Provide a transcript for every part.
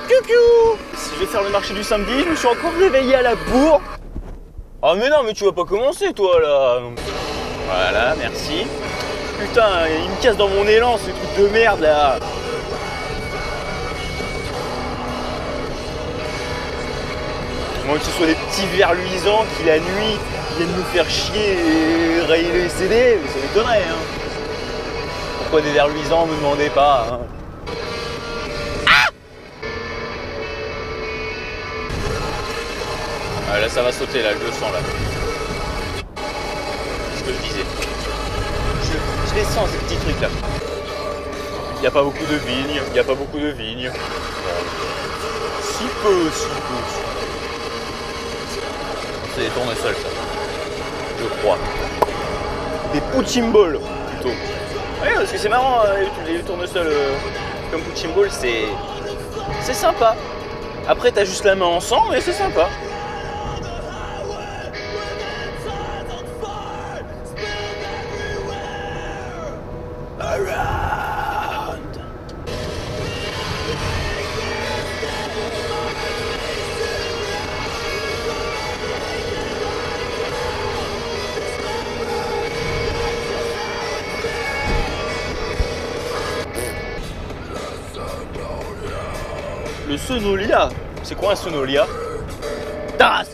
Coucou. Je vais faire le marché du samedi, je me suis encore réveillé à la bourre. Oh mais non, mais tu vas pas commencer toi là. Voilà, merci. Putain, il me casse dans mon élan, ces trucs de merde là. Moi que ce soit des petits vers luisants qui la nuit viennent nous faire chier et rayer les CD, ça m'étonnerait hein. Pourquoi des vers luisants, me demandez pas hein. Ah là ça va sauter là, je le sens là. C'est ce que je disais. Je les sens ces petits trucs là. Il n'y a pas beaucoup de vignes, il n'y a pas beaucoup de vignes. Si peu. C'est des tournesols ça. Je crois. Des punching balls plutôt. Oui parce que c'est marrant les tournesols comme punching ball c'est sympa. Après t'as juste la main en sang mais c'est sympa. Le sonolia. C'est quoi un sonolia? Tasse.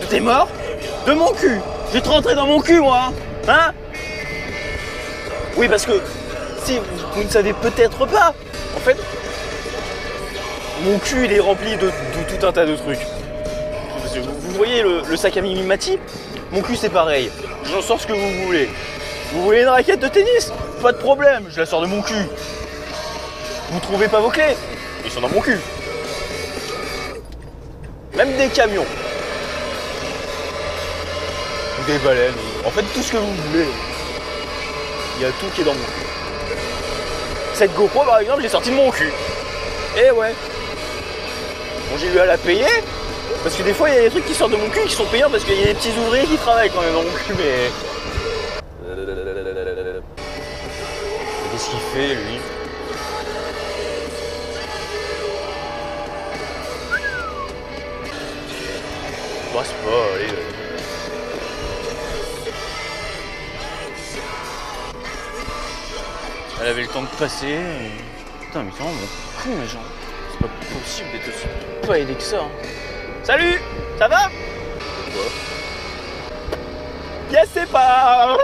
T'es mort? De mon cul. Je vais te rentrer dans mon cul moi. Hein? Oui parce que si vous ne savez peut-être pas, en fait, mon cul il est rempli de tout un tas de trucs. Vous voyez le sac à Mimimati? Mon cul c'est pareil. J'en sors ce que vous voulez. Vous voulez une raquette de tennis? Pas de problème, je la sors de mon cul. Vous trouvez pas vos clés? Ils sont dans mon cul. Même des camions. Des baleines. En fait, tout ce que vous voulez. Il y a tout qui est dans mon cul. Cette GoPro, par exemple, j'ai sorti de mon cul. Et ouais. Bon, j'ai eu à la payer. Parce que des fois, il y a des trucs qui sortent de mon cul qui sont payants parce qu'il y a des petits ouvriers qui travaillent quand même dans mon cul. Mais. Qu'est-ce qu'il fait, lui? Passe pas, allez. Elle avait le temps de passer. Putain, mais c'est vraiment con, les gens. C'est pas possible d'être aussi pas aidé que ça. Hein. Salut, ça va? Quoi? Yes, c'est pas.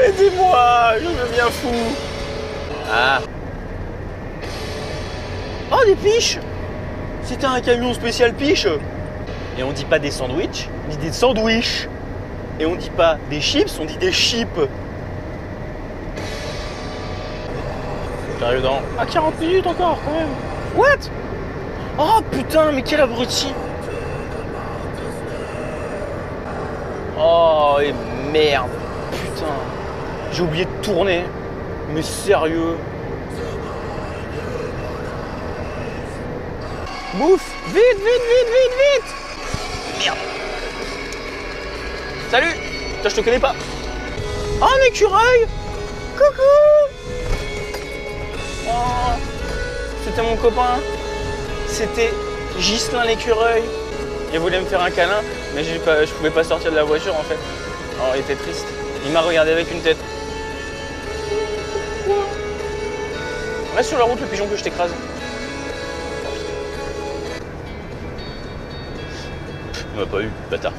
Aidez-moi, je deviens fou. Ah. Oh, des piches. C'était un camion spécial piche. Et on dit pas des sandwichs, on dit des sandwichs. Et on dit pas des chips, on dit des chips. J'arrive dans... Ah, 40 minutes encore, quand même. What? Oh, putain, mais quel abruti. Oh, et merde. Putain. J'ai oublié de tourner. Mais sérieux. Bouffe. Vite. Merde. Salut. Toi, je te connais pas. Oh, un écureuil. Coucou. Oh. C'était mon copain. C'était Ghislain l'écureuil. Il voulait me faire un câlin, mais je pouvais pas sortir de la voiture en fait. Oh, il était triste. Il m'a regardé avec une tête. Reste sur la route le pigeon que je t'écrase. Il m'a pas eu, bâtard.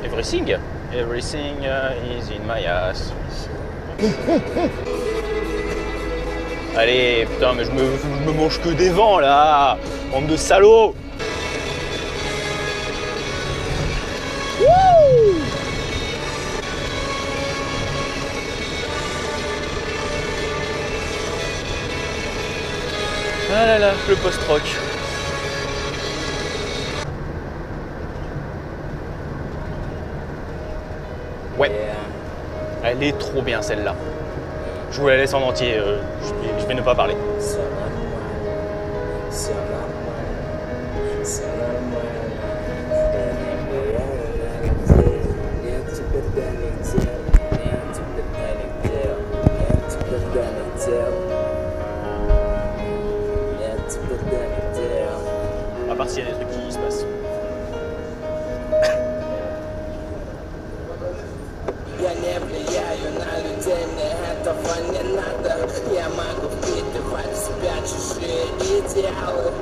Everything is in my ass. Allez, putain, mais je me mange que des vents là. Bande de salauds. Wouh! Ah là là, le post-rock. Ouais. Elle est trop bien celle-là. Je vous la laisse en entier, je vais ne pas parler. À part s'il y a des trucs qui se passent. Я не влияю на людей, мне этого не надо. Я могу впитывать в себя чужие идеалы.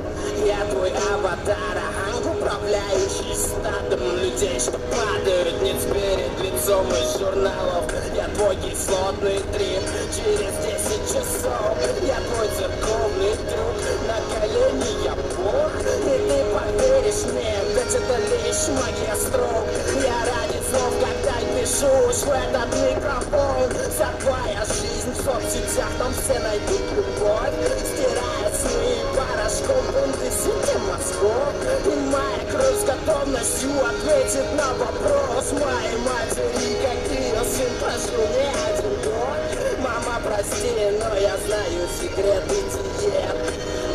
Я твой аватар, управляющий стадом людей, что падают ниц перед лицом из журналов. Я твой кислотный трип через 10 часов. Я твой церковный друг, на колени я бог. И ты поверишь мне, ведь это лишь магия строк. Я ради слов, когда пишусь в этот микрофон. Вся твоя жизнь в соцсетях, там все найдут любовь. Стирая сны порошком, бунты сети мозгов. И моя кровь с готовностью ответит на вопрос моей матери, как ее сын прожил не один год. Мама, прости, но я знаю секреты диет.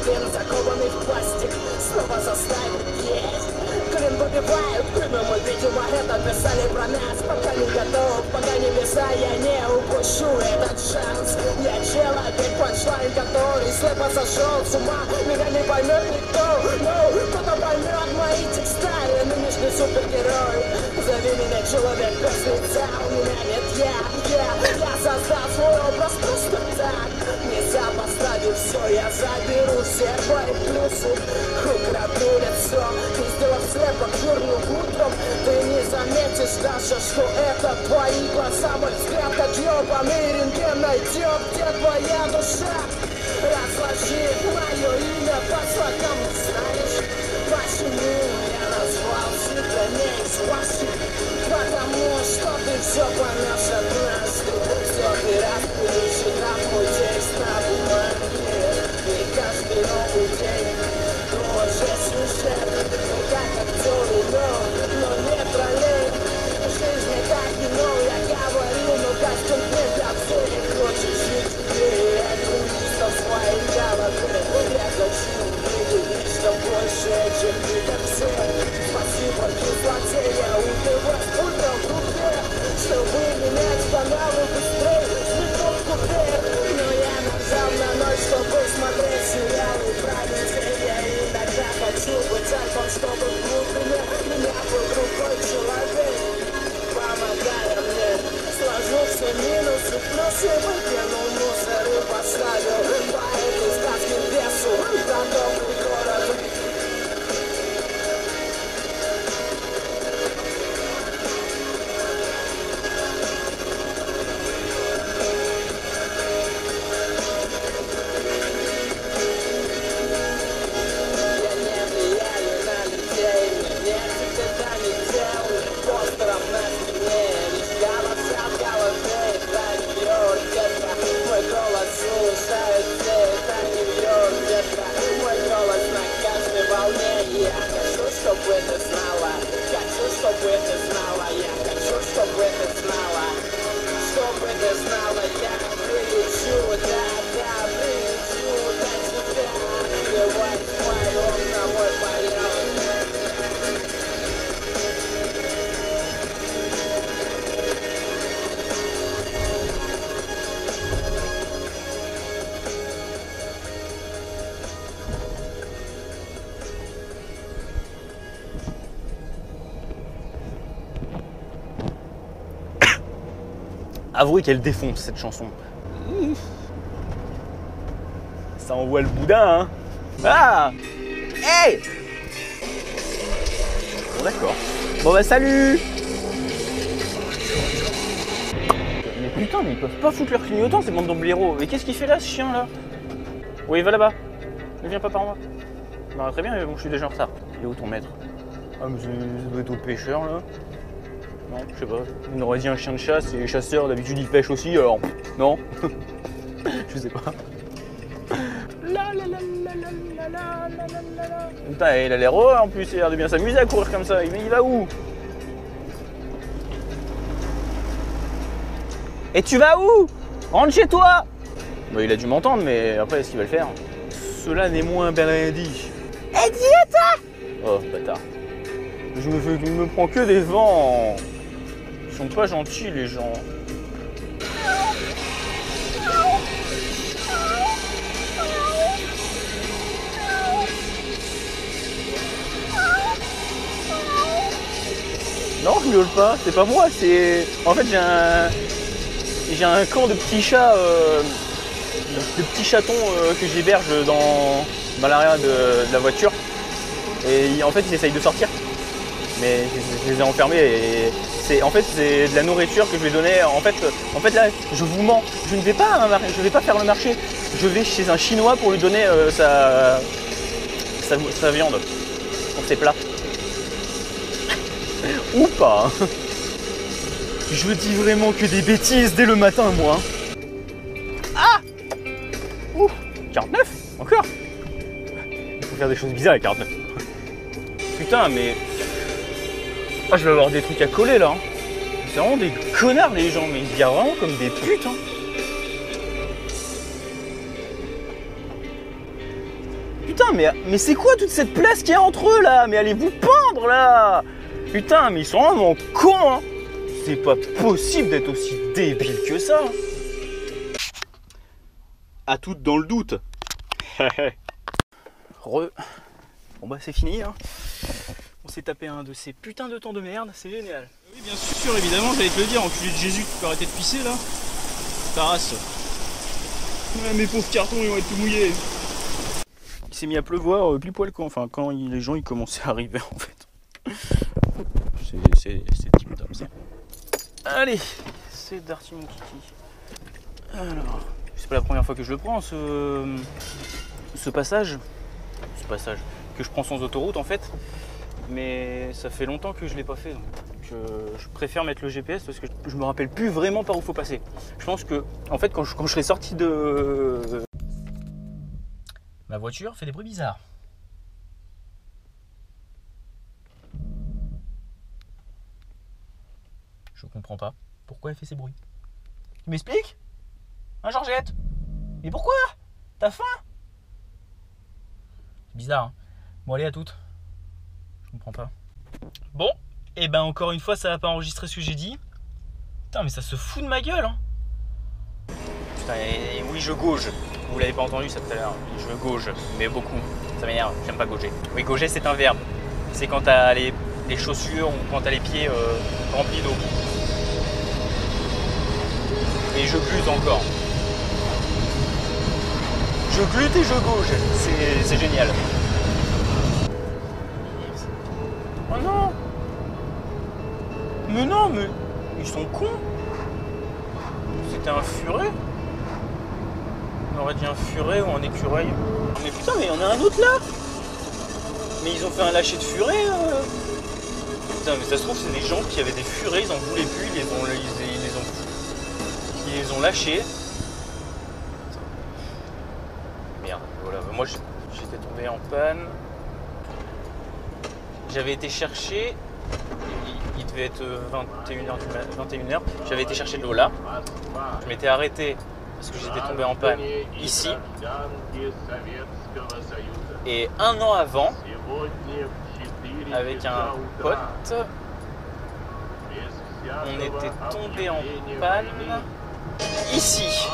Ген, закованный в пластик, снова заставит есть. Клин выбивают дымом, мы, видимо, это писали про нас. Пока не готов, пока небеса, я не упущу этот шанс. Я человек, панчлайн, который слепо сошел с ума. Меня не поймет никто, но кто-то поймет мои текста. Я нынешний супергерой, зови меня человек без лица. У меня нет я создал свой образ просто так. Не сопоставив все, я заберу все твои плюсы. Украду лицо, и сделав слепок дурным утром. Ты не заметишь даже, что это твои глаза. Мой взгляд, как ёбаный рентген, найдет, где твоя душа. Разложи мое имя по слогам, знаешь, почему я назвал себя не из ваших? Потому что ты все поймешь однажды. Все ты распылишь, и там мой текст на бумаге. И каждый новый день тоже сюжет. Как актеры, но не троллей. Жизнь не как кино, я говорю, но костюм не для всех. Хочешь жить и окунись в своей голове. Я хочу видеть, что больше, чем ты, как все. Спасибо, кислотея, убивать утром в руке. Чтобы менять каналы быстрее, светов в купе. Но я нажал на ночь, чтобы смотреть сериалы про людей. Я иногда хочу быть альфом, чтобы в глубине меня был другой человек. Помогая мне, сложу все минусы, плюсы, выкинул мусор и поставил по этой сказке весу про добрый город. Avouez qu'elle défonce cette chanson. Ça envoie le boudin, hein. Ah. Hey. Bon d'accord. Bon bah salut. Mais putain, mais ils peuvent pas foutre leur clignotant ces bandes d'ombléraux. Mais qu'est-ce qu'il fait là ce chien là? Oui, va là-bas. Ne viens pas par moi. Bah, très bien, mais bon, je suis déjà en retard. Il est où ton maître? Ah mais ça doit être au pêcheur là. Non, je sais pas. On aurait dit un chien de chasse et les chasseurs d'habitude ils pêchent aussi, alors non. Je sais pas. Putain, il a l'air heureux en plus, il a l'air de bien s'amuser à courir comme ça. Il va où? Et tu vas où? Rentre chez toi. Bah, il a dû m'entendre, mais après, est-ce qu'il va le faire? Cela n'est moins bien dit. Et Dieta! Oh, bâtard. Je me prends que des vents. Ils sont pas gentils, les gens. Non, je miaule pas, c'est pas moi, c'est... En fait, j'ai un camp de petits chats, de petits chatons que j'héberge dans l'arrière de la voiture. Et en fait, ils essayent de sortir. Mais je les ai enfermés et en fait, c'est de la nourriture que je vais donner. En fait là, je vous mens. Je ne vais pas faire le marché. Je vais chez un Chinois pour lui donner sa viande pour ses plats. Ou pas. Je dis vraiment que des bêtises dès le matin, moi. Ah! Ouh, 49? Encore? Il faut faire des choses bizarres avec 49. Putain, mais... Ah, je vais avoir des trucs à coller, là. C'est vraiment des connards, les gens. Mais il y a vraiment comme des putes, hein. Putain, mais c'est quoi toute cette place qu'il y a entre eux, là? Mais allez vous pendre, là! Putain, mais ils sont vraiment cons, hein. C'est pas possible d'être aussi débile que ça. À toutes dans le doute. Bon bah c'est fini, hein. On s'est tapé un de ces putains de temps de merde, c'est génial. Oui bien sûr, évidemment, j'allais te le dire, enculé de Jésus, tu peux arrêter de pisser là. Ta race. Ouais, mes pauvres cartons, ils vont être tout mouillés. Il s'est mis à pleuvoir pile poil quand les gens ils commençaient à arriver en fait. C'est tip top ça. Allez, c'est Darty mon kiki. Alors, c'est pas la première fois que je le prends ce passage que je prends sans autoroute en fait, mais ça fait longtemps que je l'ai pas fait. Donc je préfère mettre le GPS parce que je me rappelle plus vraiment par où faut passer. Je pense que en fait quand je serai sorti de ma voiture fait des bruits bizarres. Je comprends pas pourquoi elle fait ces bruits. Tu m'expliques? Hein, Georgette? Mais pourquoi? T'as faim? C'est bizarre, hein. Bon, allez, à toutes. Je comprends pas. Bon, et ben encore une fois, ça va pas enregistrer ce que j'ai dit. Putain, mais ça se fout de ma gueule, hein. Putain, et oui, je gauge. Vous l'avez pas entendu ça tout à l'heure. Je gauge, mais beaucoup. Ça m'énerve, j'aime pas gauger. Oui, gauger, c'est un verbe. C'est quand t'as les chaussures ou quand t'as les pieds remplis d'eau. Et je glute encore. Je glute et je gauge. C'est génial. Oh non! Mais non, mais ils sont cons! C'était un furet? On aurait dit un furet ou un écureuil. Mais putain, mais il y en a un autre là! Mais ils ont fait un lâcher de furet. Putain, mais ça se trouve, c'est des gens qui avaient des furets, ils en voulaient plus, ils les ont lâchés. Merde, voilà, moi j'étais tombé en panne. J'avais été chercher, il devait être 21h, j'avais été chercher de l'eau là. Je m'étais arrêté parce que j'étais tombé en panne ici. Et un an avant, avec un pote, on était tombé en panne ici,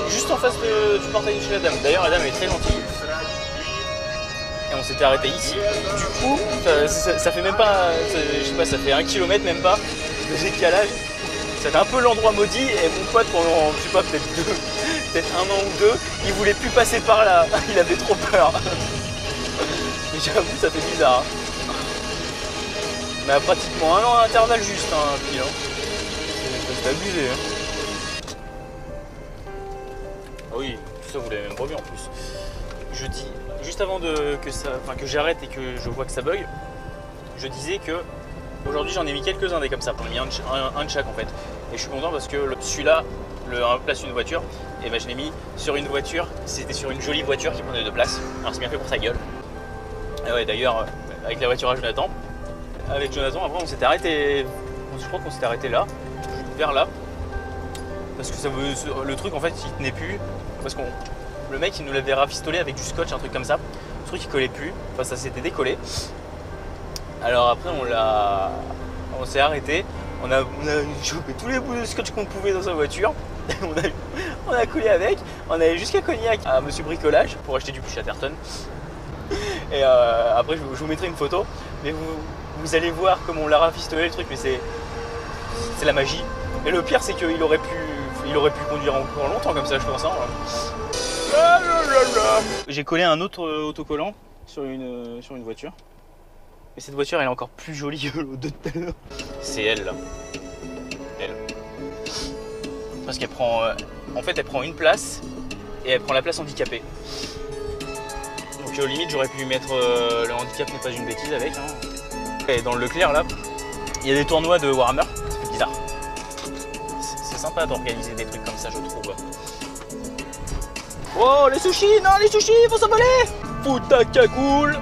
juste en face du portail de chez la dame. D'ailleurs, la dame est très gentille. Et on s'était arrêté ici. Du coup, ça fait même pas, je sais pas, ça fait 1 km même pas de décalage. C'était un peu l'endroit maudit et mon pote pendant, je sais pas, peut-être 1 an ou 2, il voulait plus passer par là. Il avait trop peur. Mais j'avoue, ça fait bizarre. Mais à pratiquement 1 an à intervalle juste, hein, puis, hein. C'est abusé. Hein. Ah oui, tout ça vous l'avez même pas vu en plus. Je dis, juste avant que j'arrête et que je vois que ça bug, je disais que aujourd'hui j'en ai mis quelques-uns des comme ça, j'en ai mis un de chaque en fait. Et je suis content parce que celui-là, un place une voiture, et ben je l'ai mis sur une voiture, c'était sur une jolie voiture qui prenait 2 places. Alors c'est bien fait pour sa gueule. Et ouais, d'ailleurs, avec la voiture à Jonathan, après on s'était arrêté, je crois qu'on s'était arrêté là, vers là. parce que ça veut, le truc en fait il tenait plus, parce qu'on le mec il nous l'avait rafistolé avec du scotch, un truc comme ça. Le truc il collait plus, enfin ça s'était décollé. Alors après on s'est arrêté, on a chopé tous les bouts de scotch qu'on pouvait dans sa voiture. on a collé avec, on allait jusqu'à Cognac à Monsieur Bricolage pour acheter du Chatterton. Et après je vous mettrai une photo, mais vous allez voir comment on l'a rafistolé le truc, mais c'est la magie. Et le pire c'est qu'il aurait pu conduire encore longtemps comme ça, je pense. Hein. J'ai collé un autre autocollant sur une voiture. Et cette voiture elle est encore plus jolie que l'autre de tout à l'heure. C'est elle là. Elle. Parce qu'elle prend. En fait elle prend une place et elle prend la place handicapée. Donc aux limites j'aurais pu mettre le handicap n'est pas une bêtise avec. Hein. Et dans le Leclerc là, il y a des tournois de Warhammer. Ça fait bizarre. C'est sympa d'organiser des trucs comme ça je trouve. Oh les sushis, non les sushis, il faut s'envoler. Fous ta cagoule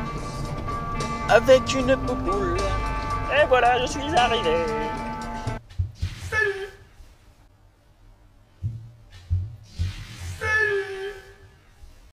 avec une poupoule. Et voilà, je suis arrivé.